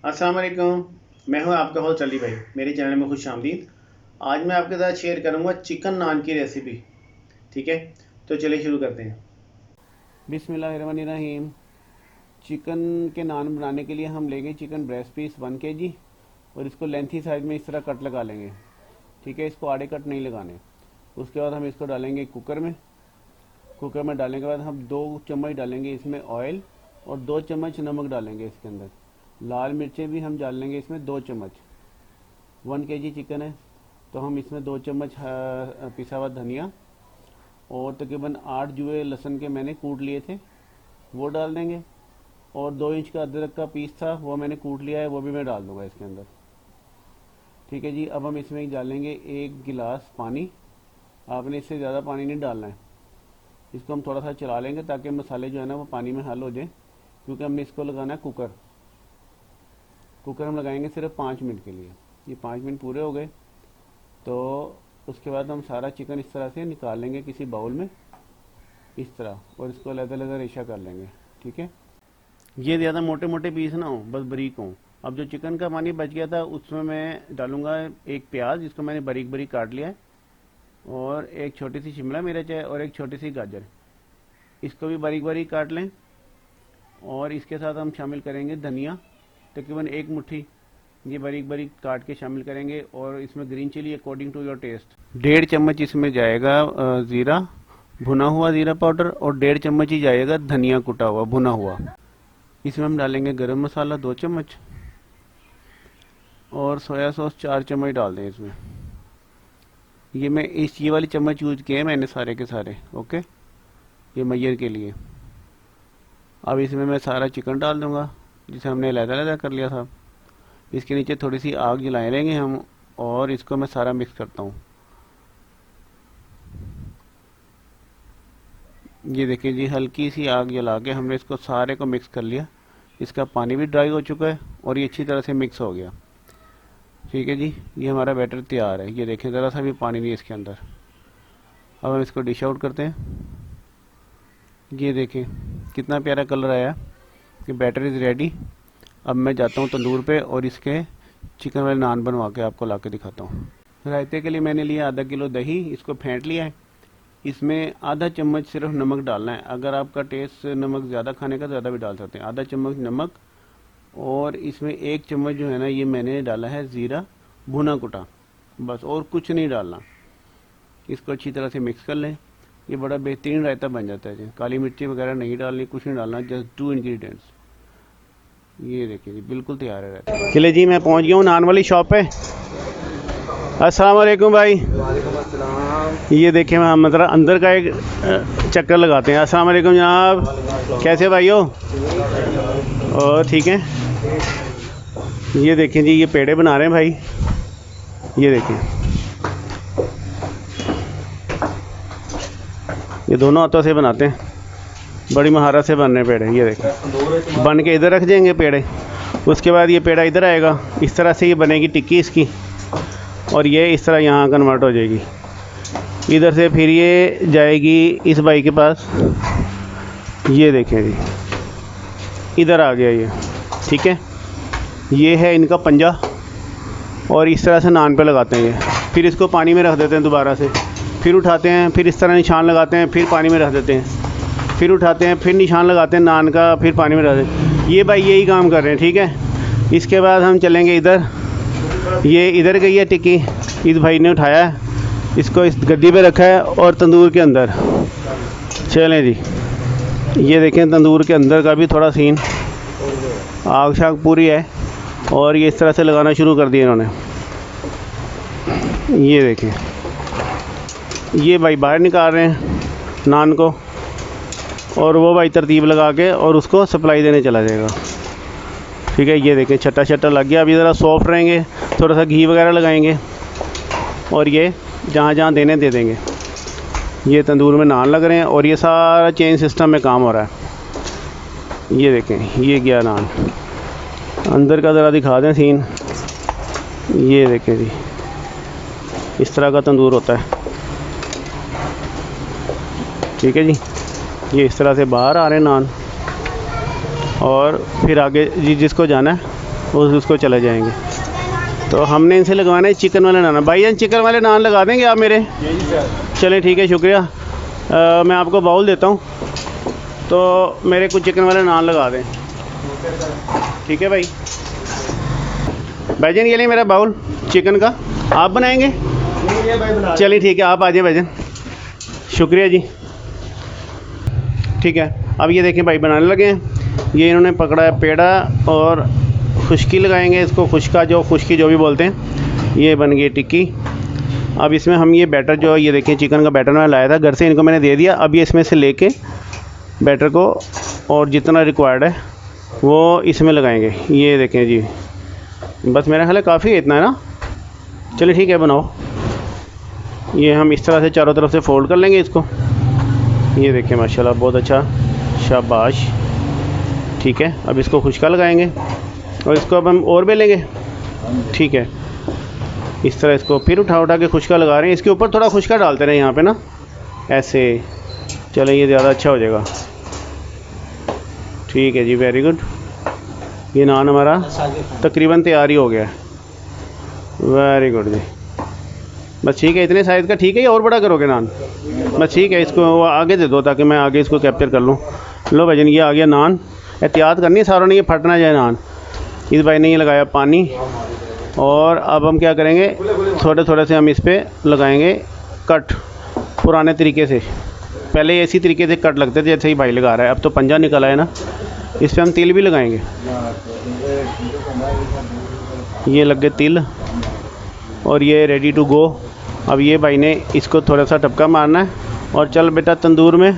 अस्सलाम वालेकुम। मैं हूं आपका होस्ट अली भाई। मेरे चैनल में खुश आमदीद। आज मैं आपके साथ शेयर करूंगा चिकन नान की रेसिपी। ठीक है, तो चलिए शुरू करते हैं। बिस्मिल्लाहिर्रहमानिर्रहीम। चिकन के नान बनाने के लिए हम लेंगे चिकन ब्रेस्ट पीस 1 kg और इसको लेंथी साइज में इस तरह कट लगा लेंगे। ठीक है, इसको आड़े कट नहीं लगाने। उसके बाद हम इसको डालेंगे कुकर में। कुकर में डालने के बाद हम 2 चम्मच डालेंगे इसमें ऑयल और 2 चम्मच नमक डालेंगे इसके अंदर। लाल मिर्चें भी हम डाल लेंगे इसमें 2 चम्मच। 1 kg चिकन है तो हम इसमें 2 चम्मच पिसा हुआ धनिया और तकरीबन 8 जुए लहसुन के मैंने कूट लिए थे वो डाल देंगे। और 2 इंच का अदरक का पीस था वो मैंने कूट लिया है, वो भी मैं डाल दूंगा इसके अंदर। ठीक है जी, अब हम इसमें डालेंगे 1 गिलास पानी। आपने इससे ज़्यादा पानी नहीं डालना है। इसको हम थोड़ा सा चला लेंगे ताकि मसाले जो है ना वो पानी में हल हो जाए, क्योंकि हमने इसको लगाना है कुकर। कुकर हम लगाएंगे सिर्फ 5 मिनट के लिए। ये 5 मिनट पूरे हो गए तो उसके बाद हम सारा चिकन इस तरह से निकाल लेंगे किसी बाउल में इस तरह, और इसको अलग-अलग रेशा कर लेंगे। ठीक है, ये ज़्यादा मोटे मोटे पीस ना हो, बस बारीक हों। अब जो चिकन का पानी बच गया था उसमें मैं डालूंगा एक प्याज, जिसको मैंने बारीक बारीक काट लिया है, और एक छोटी सी शिमला मिर्च है और एक छोटी सी गाजर, इसको भी बारीक बारीक काट लें। और इसके साथ हम शामिल करेंगे धनिया, तकरीबन 1 मुट्ठी ये बारीक बारीक काट के शामिल करेंगे। और इसमें green chilli according to your taste 1.5 चम्मच इसमें जाएगा ज़ीरा, भुना हुआ ज़ीरा पाउडर, और 1.5 चम्मच ही जाएगा धनिया कुटा हुआ भुना हुआ। इसमें हम डालेंगे गरम मसाला 2 चम्मच और सोया सॉस 4 चम्मच डाल दें इसमें। ये वाली चम्मच यूज किए हैं मैंने सारे के सारे। ओके, ये मैयर के लिए। अब इसमें मैं सारा चिकन डाल दूंगा जिसे हमने अलग-अलग कर लिया था। इसके नीचे थोड़ी सी आग जलाए रहेंगे हम, और इसको मैं सारा मिक्स करता हूँ। ये देखिए जी, हल्की सी आग जला के हमने इसको सारे को मिक्स कर लिया। इसका पानी भी ड्राई हो चुका है और ये अच्छी तरह से मिक्स हो गया। ठीक है जी, ये हमारा बैटर तैयार है। ये देखें, ज़रा सा भी पानी नहीं है इसके अंदर। अब हम इसको डिश आउट करते हैं। ये देखें कितना प्यारा कलर आया कि बैटर इज़ रेडी। अब मैं जाता हूँ तंदूर पे और इसके चिकन वाले नान बनवा के आपको ला के दिखाता हूँ। रायते के लिए मैंने लिया आधा किलो दही, इसको फेंट लिया है। इसमें आधा चम्मच सिर्फ नमक डालना है। अगर आपका टेस्ट नमक ज़्यादा खाने का ज़्यादा भी डाल सकते हैं। आधा चम्मच नमक, और इसमें 1 चम्मच जो है ना ये मैंने डाला है ज़ीरा भुना कुटा, बस, और कुछ नहीं डालना। इसको अच्छी तरह से मिक्स कर लें। ये बड़ा बेहतरीन रायता बन जाता है जी। काली मिर्ची वगैरह नहीं डालनी, कुछ नहीं डालना, जस्ट 2 इंग्रेडिएंट्स। ये देखिए जी, बिल्कुल तैयार है रायता। चलिए जी, मैं पहुंच गया हूँ नान वाली शॉप पे। अस्सलाम वालेकुम भाई। वालेकुम अस्सलाम। ये देखिए, मैं मतलब अंदर का एक चक्कर लगाते हैं। अस्सलाम वालेकुम जनाब, कैसे भाई हो? और ठीक है। ये देखें जी, ये पेड़े बना रहे हैं भाई। ये देखें, ये दोनों हाथों से बनाते हैं, बड़ी महारत से बन रहे हैं पेड़े। ये देखें, बन के इधर रख देंगे पेड़े। उसके बाद ये पेड़ा इधर आएगा, इस तरह से ये बनेगी टिक्की इसकी, और ये इस तरह यहाँ कन्वर्ट हो जाएगी। इधर से फिर ये जाएगी इस भाई के पास। ये देखें जी, इधर आ गया ये। ठीक है, ये है इनका पंजा, और इस तरह से नान पे लगाते हैं ये। फिर इसको पानी में रख देते हैं दोबारा से, फिर उठाते हैं, फिर इस तरह निशान लगाते हैं, फिर पानी में रख देते हैं, फिर उठाते हैं, फिर निशान लगाते हैं नान का, फिर पानी में रख देते हैं। ये भाई यही काम कर रहे हैं। ठीक है, इसके बाद हम चलेंगे इधर। ये इधर गई है टिक्की, इस भाई ने उठाया है, इसको इस गद्दी पे रखा है और तंदूर के अंदर। चलें जी, ये देखें तंदूर के अंदर का भी थोड़ा सीन, आग शाग पूरी है, और ये इस तरह से लगाना शुरू कर दिया इन्होंने। ये देखें, ये भाई बाहर निकाल रहे हैं नान को, और वो भाई तरतीब लगा के और उसको सप्लाई देने चला जाएगा। ठीक है, ये देखें छट्टा छट्टा लग गया। अभी ज़रा सॉफ्ट रहेंगे, थोड़ा सा घी वगैरह लगाएंगे और ये जहाँ जहाँ देने दे देंगे। ये तंदूर में नान लग रहे हैं और ये सारा चेन सिस्टम में काम हो रहा है। ये देखें, ये गया नान। अंदर का ज़रा दिखा दें सीन। ये देखें जी, इस तरह का तंदूर होता है। ठीक है जी, ये इस तरह से बाहर आ रहे हैं नान, और फिर आगे जी जिसको जाना है उसको चले जाएंगे। तो हमने इनसे लगवाना है चिकन वाले नान। भाईजान चिकन वाले नान लगा देंगे आप मेरे? चलें ठीक है, शुक्रिया। मैं आपको बाउल देता हूँ, तो मेरे कुछ चिकन वाले नान लगा दें। ठीक है भाई। भाईजान ये लिए मेरा बाउल चिकन का, आप बनाएंगे? चलिए ठीक है, आप आ जाए भाईजान। शुक्रिया जी। ठीक है, अब ये देखें भाई बनाने लगे हैं। ये इन्होंने पकड़ा है पेड़ा और खुश्की लगाएंगे इसको, खुश्की जो भी बोलते हैं। ये बन गई टिक्की। अब इसमें हम ये बैटर जो ये देखें चिकन का बैटर मैं लाया था घर से, इनको मैंने दे दिया। अब ये इसमें से लेके बैटर को और जितना रिक्वायर्ड है वो इसमें लगाएंगे। ये देखें जी, बस मेरा ख्याल है काफ़ी है, इतना है ना। चलिए ठीक है, बनाओ। ये हम इस तरह से चारों तरफ से फोल्ड कर लेंगे इसको। ये देखें माशाल्लाह बहुत अच्छा, शाबाश। ठीक है, अब इसको खुश्का लगाएंगे और इसको अब हम और बेलेंगे। ठीक है, इस तरह इसको फिर उठा के खुश्का लगा रहे हैं। इसके ऊपर थोड़ा खुश्का डालते रहे यहाँ पे ना, ऐसे। चलो ये ज़्यादा अच्छा हो जाएगा। ठीक है जी, वेरी गुड। ये नान हमारा तकरीबन तैयार ही हो गया है। वेरी गुड जी। बस ठीक है, इतने साइज़ का ठीक है। ये और बड़ा करोगे नान? बस ठीक है, इसको आगे दे दो ताकि मैं आगे इसको कैप्चर कर लूँ। लो भाईजान ये आ गया नान। एहतियात करनी है सारों ने, ये फट ना जाए नान। इस भाई ने ये लगाया पानी, और अब हम क्या करेंगे, थोड़े थोड़े से हम इस पर लगाएंगे कट, पुराने तरीके से। पहले इसी तरीके से कट लगते थे जैसे ही भाई लगा रहा है, अब तो पंजा निकला है ना। इस पर हम तिल भी लगाएंगे। ये लग गए तिल और ये रेडी टू गो। अब ये भाई ने इसको थोड़ा सा टपका मारना है और चल बेटा तंदूर में।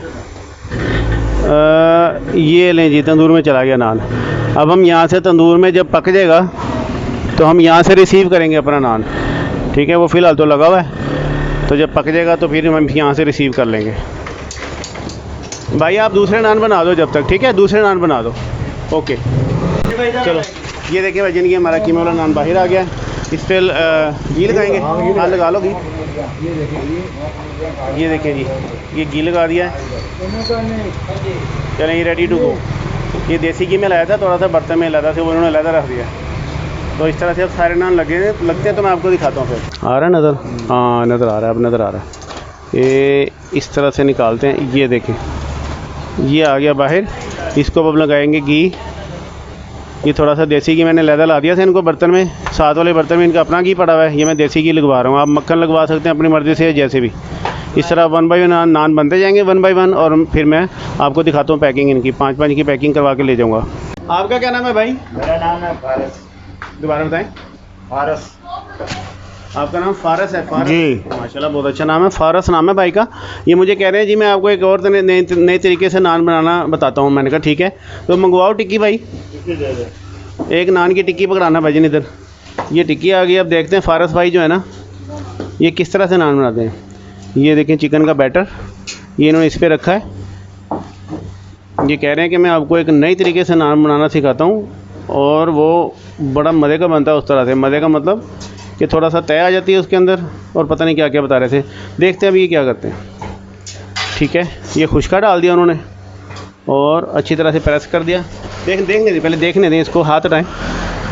ये लें जी, तंदूर में चला गया नान। अब हम यहाँ से तंदूर में जब पक जाएगा तो हम यहाँ से रिसीव करेंगे अपना नान। ठीक है, वो फ़िलहाल तो लगा हुआ है, तो जब पक जाएगा तो फिर हम यहाँ से रिसीव कर लेंगे। भाई आप दूसरे नान बना दो जब तक। ठीक है, दूसरे नान बना दो। ओके चलो। ये देखिए भाई जिनकी हमारा कीमा वाला नान बाहर आ गया। इस पर घी लगाएंगे। हाँ लगा लो घी। ये देखें जी, ये घी लगा दिया है। चलें ये रेडी टू गो। ये देसी घी में लाया था, थोड़ा सा बर्तन में लाया था, वो उन्होंने अलग रख दिया। तो इस तरह से अब सारे नान लगते हैं, तो मैं आपको दिखाता हूँ। फिर आ रहा है नज़र? हाँ नज़र आ रहा है, अब नज़र आ रहा है। ये इस तरह से निकालते हैं। ये देखें ये आ गया बाहर। इसको अब लगाएंगे घी। ये थोड़ा सा देसी घी मैंने लैदा ला दिया था इनको बर्तन में, साथ वाले बर्तन में इनका अपना घी पड़ा हुआ है। ये मैं देसी घी लगवा रहा हूँ, आप मक्खन लगवा सकते हैं अपनी मर्ज़ी से, जैसे भी। इस तरह 1 बाय 1 नान बनते जाएंगे 1 बाय 1, और फिर मैं आपको दिखाता हूँ पैकिंग इनकी। 5-5 की पैकिंग करवा के ले जाऊँगा। आपका क्या नाम है भाई? मेरा नाम है फारस। दोबारा बताएं। फारस। आपका नाम फारस है? फारस जी माशाल्लाह बहुत अच्छा नाम है, फारस नाम है भाई का। ये मुझे कह रहे हैं जी मैं आपको एक और नए तरीके से नान बनाना बताता हूँ। मैंने कहा ठीक है, तो मंगवाओ टिक्की भाई। एक नान की टिक्की पकड़ाना भाई जी इधर। ये टिक्की आ गई। अब देखते हैं फारस भाई जो है ना ये किस तरह से नान बनाते हैं। ये देखें चिकन का बैटर ये इन्होंने इस पर रखा है। ये कह रहे हैं कि मैं आपको एक नई तरीके से नान बनाना सिखाता हूँ, और वो बड़ा मज़े का बनता है। उस तरह से मज़े का मतलब कि थोड़ा सा तय आ जाती है उसके अंदर, और पता नहीं क्या क्या बता रहे थे। देखते हैं अभी ये क्या करते हैं। ठीक है, ये खुश्का डाल दिया उन्होंने और अच्छी तरह से प्रेस कर दिया। देखने दें, पहले देखने दें इसको, हाथ हटाएं।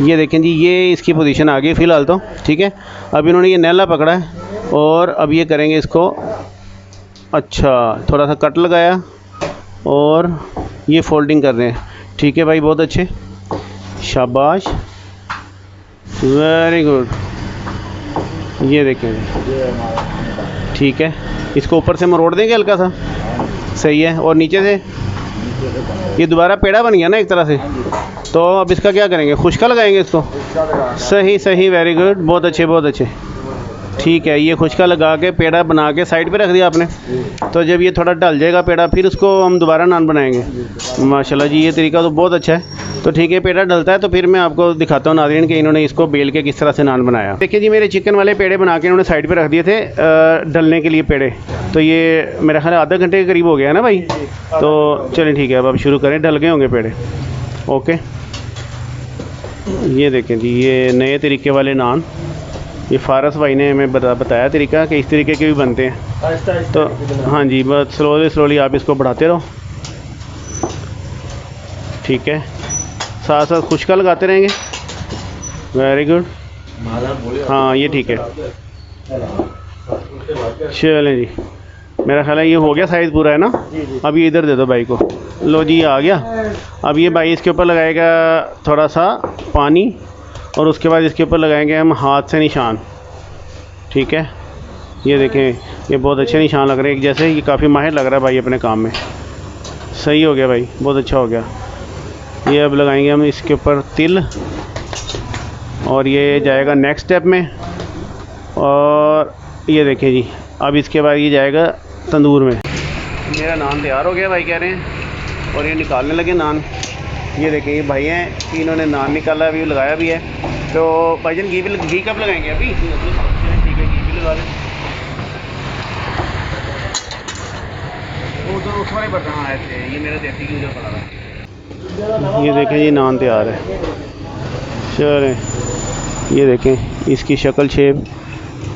ये देखें जी, ये इसकी पोजीशन आ गई फ़िलहाल तो। ठीक है, अब इन्होंने ये नैला पकड़ा है और अब ये करेंगे इसको। अच्छा थोड़ा सा कट लगाया और ये फोल्डिंग कर रहे हैं। ठीक है भाई, बहुत अच्छे, शाबाश, वेरी गुड। ये देखें, ठीक है, इसको ऊपर से मरोड़ देंगे हल्का सा, सही है। और नीचे से ये दोबारा पेड़ा बन गया ना एक तरह से। तो अब इसका क्या करेंगे, खुश्का लगाएंगे इसको। सही सही, वेरी गुड, बहुत अच्छे बहुत अच्छे। ठीक है, ये खुश्का लगा के पेड़ा बना के साइड पे रख दिया आपने। तो जब ये थोड़ा ढल जाएगा पेड़ा, फिर उसको हम दोबारा नान बनाएंगे। माशाल्लाह जी, ये तरीका तो बहुत अच्छा है। तो ठीक है, पेड़ा डलता है तो फिर मैं आपको दिखाता हूँ नाज़रीन कि इन्होंने इसको बेल के किस तरह से नान बनाया। देखिए जी, मेरे चिकन वाले पेड़े बना के इन्होंने साइड पे रख दिए थे डलने के लिए पेड़े। तो ये मेरा ख्याल आधा घंटे के करीब हो गया ना भाई। तो चलें ठीक है, अब शुरू करें। डल गए होंगे पेड़े। ओके, ये देखें जी, ये नए तरीके वाले नान, ये फारस भाई ने हमें बताया तरीका कि इस तरीके के भी बनते हैं। तो हाँ जी, बस स्लोली आप इसको बढ़ाते रहो। ठीक है, साथ साथ खुश्का लगाते रहेंगे वेरी गुड। हाँ ये ठीक है। चलें जी, मेरा ख्याल है ये हो गया साइज़ पूरा है ना। अब ये इधर दे दो भाई को। लो जी, ये आ गया। अब ये भाई इसके ऊपर लगाएगा थोड़ा सा पानी और उसके बाद इसके ऊपर लगाएंगे हम हाथ से निशान। ठीक है, ये देखें, ये बहुत अच्छे निशान लग रहे हैं। जैसे ये काफ़ी माहिर लग रहा है भाई अपने काम में। सही हो गया भाई, बहुत अच्छा हो गया। ये अब लगाएंगे हम इसके ऊपर तिल और ये जाएगा नेक्स्ट स्टेप में। और ये देखें जी, अब इसके बाद ये जाएगा तंदूर में। मेरा नान तैयार हो गया भाई कह रहे हैं, और ये निकालने लगे नान। ये देखें, ये भाई हैं, इन्होंने नान निकाला भी, लगाया भी है। तो भाईजान घी कब लगाएंगे अभी? ठीक है, घी भी लगा दें। वो तो उस वाले बर्तन आए थे, ये मेरा देसी घी उधर पड़ा था। ये देखें, ये नान तैयार है। चलें, ये देखें इसकी शक्ल शेप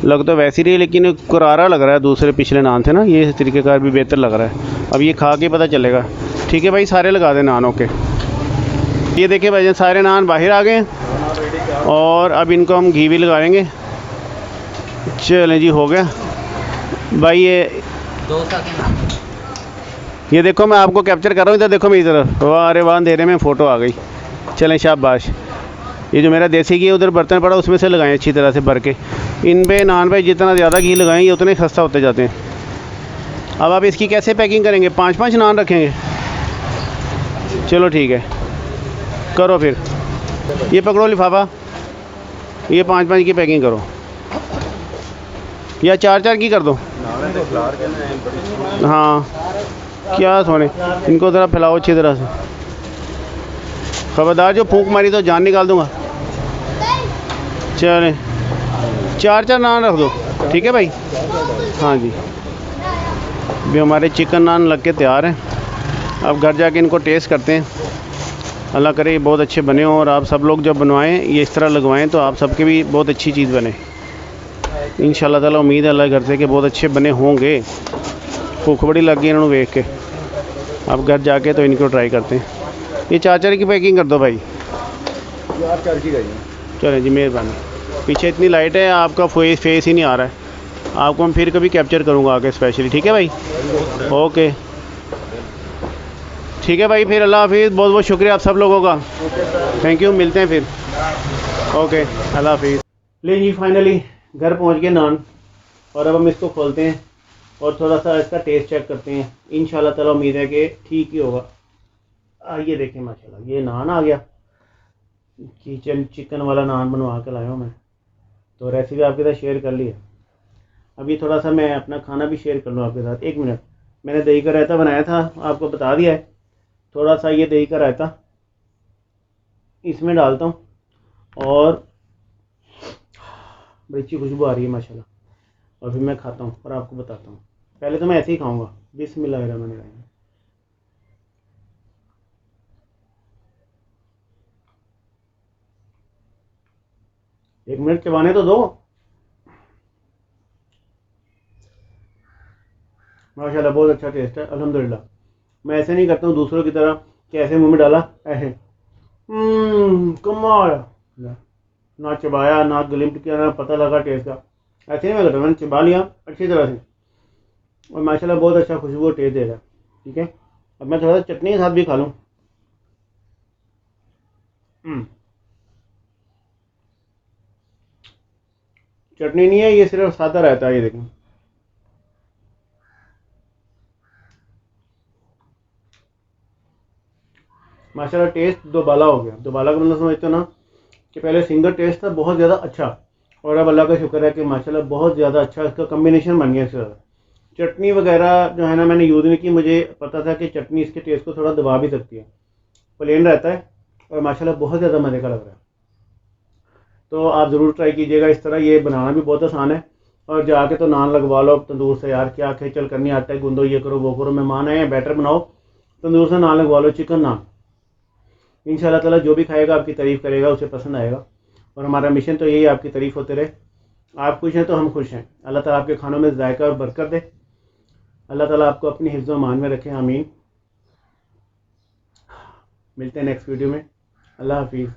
लग तो वैसी रही, लेकिन करारा लग रहा है। दूसरे पिछले नान थे ना, ये तरीक़ेकार भी बेहतर लग रहा है। अब ये खा के पता चलेगा। ठीक है भाई, सारे लगा दें नानों के। ये देखें भाई, सारे नान बाहर आ गए और अब इनको हम घी भी लगाएंगे। चलें जी, हो गया भाई। ये देखो, मैं आपको कैप्चर कर रहा हूँ, इधर देखो मेरी तरफ। वाह, अरे वाह, अंधेरे में फ़ोटो आ गई। चलें, शाबाश। ये जो मेरा देसी घी उधर बर्तन पड़ा, उसमें से लगाएं अच्छी तरह से भर के। इन पे नान पे जितना ज़्यादा घी लगाएंगे उतने सस्ता होते जाते हैं। अब आप इसकी कैसे पैकिंग करेंगे? 5-5 नान रखेंगे? चलो ठीक है, करो फिर। ये पकड़ो लिफाफा, ये 5-5 की पैकिंग करो, या 4-4 की कर दो। हाँ, क्या सोने, इनको ज़रा फैलाओ अच्छी तरह से। खबरदार, जो फूंक मारी तो जान निकाल दूँगा। चलें, 4-4 नान रख दो। ठीक है भाई। हाँ जी, भी हमारे चिकन नान लग के तैयार हैं। अब घर जाके इनको टेस्ट करते हैं। अल्लाह करे ये बहुत अच्छे बने हों, और आप सब लोग जब बनवाएं ये इस तरह लगवाएं तो आप सबके भी बहुत अच्छी चीज़ बने इंशाअल्लाह ताला। उम्मीद है अल्लाह घर से कि बहुत अच्छे बने होंगे। भूख बड़ी लग गई इन्होंने देख के। अब घर जाके तो इनको ट्राई करते हैं। ये 4-4 की पैकिंग कर दो भाई। 4 की गई। चलें जी, मेहरबानी। पीछे इतनी लाइट है, आपका फेस ही नहीं आ रहा है। आपको मैं फिर कभी कैप्चर करूँगा आके स्पेशली। ठीक है भाई, ओके। ठीक है भाई, फिर अल्लाह हाफिज़। बहुत बहुत शुक्रिया आप सब लोगों का, थैंक यू। मिलते हैं फिर, ओके, अल्लाह हाफिज़। ले जी, फाइनली घर पहुँच गए नान, और अब हम इसको खोलते हैं और थोड़ा सा इसका टेस्ट चेक करते हैं। इंशाल्लाह ताला उम्मीद है कि ठीक ही होगा। ये देखें माशाल्लाह, ये नान आ गया। चिकन वाला नान बनवा के लाया हूँ मैं, तो रेसिपी आपके साथ शेयर कर ली है। अभी थोड़ा सा मैं अपना खाना भी शेयर कर लूँ आपके साथ। 1 मिनट, मैंने दही का रायता बनाया था, आपको बता दिया है। थोड़ा सा ये दही का रायता इसमें डालता हूँ, और बड़ी अच्छी खुशबू आ रही है माशाल्लाह। और फिर मैं खाता हूँ और आपको बताता हूँ। पहले तो मैं ऐसे ही खाऊँगा। बिस्मिल्लाहिर्रहमानिर्रहीम। एक मिनट चबाने तो दो। माशाल्लाह बहुत अच्छा टेस्ट है, अल्हम्दुलिल्लाह। मैं ऐसे नहीं करता हूँ दूसरों की तरह कि ऐसे मुंह में डाला ऐसे कमाल, ना चबाया ना ग्लिम्ट किया, ना पता लगा टेस्ट का। ऐसे नहीं मैं करता, मैंने चबा लिया अच्छी तरह से, और माशाल्लाह बहुत अच्छा खुशबू और टेस्ट दे रहा है। ठीक है, अब मैं थोड़ा सा चटनी के साथ भी खा लूँ। चटनी नहीं है, ये सिर्फ सादा रहता है। ये देखें, माशाल्लाह टेस्ट दोबाला हो गया। दोबाला का मतलब समझते हो ना, कि पहले सिंगल टेस्ट था बहुत ज़्यादा अच्छा, और अब अल्लाह का शुक्र है कि माशाल्लाह बहुत ज़्यादा अच्छा इसका कम्बिनेशन बन गया। इसका चटनी वगैरह जो है ना, मैंने यूज़ नहीं की। मुझे पता था कि चटनी इसके टेस्ट को थोड़ा दबा भी सकती है। प्लेन रहता है और माशाल्लाह बहुत ज़्यादा मज़े का लग रहा है। तो आप ज़रूर ट्राई कीजिएगा इस तरह। ये बनाना भी बहुत आसान है, और जाके तो नान लगवा लो तंदूर से। यार क्या खेचल करनी, आटा गूंदो, ये करो वो करो। मेहमान आए हैं, बैटर बनाओ, तंदूर से नान लगवा लो, चिकन नान। इंशाल्लाह ताला जो भी खाएगा आपकी तारीफ़ करेगा, उसे पसंद आएगा। और हमारा मिशन तो यही है, आपकी तारीफ़ होते रहे। आप खुश हैं तो हम खुश हैं। अल्लाह ताला आपके खानों में जायका और बरकत दे। अल्लाह ताला आपको अपनी हिफ्ज़ व अमान में रखे, आमीन। मिलते हैं नेक्स्ट वीडियो में। अल्लाह हाफिज़।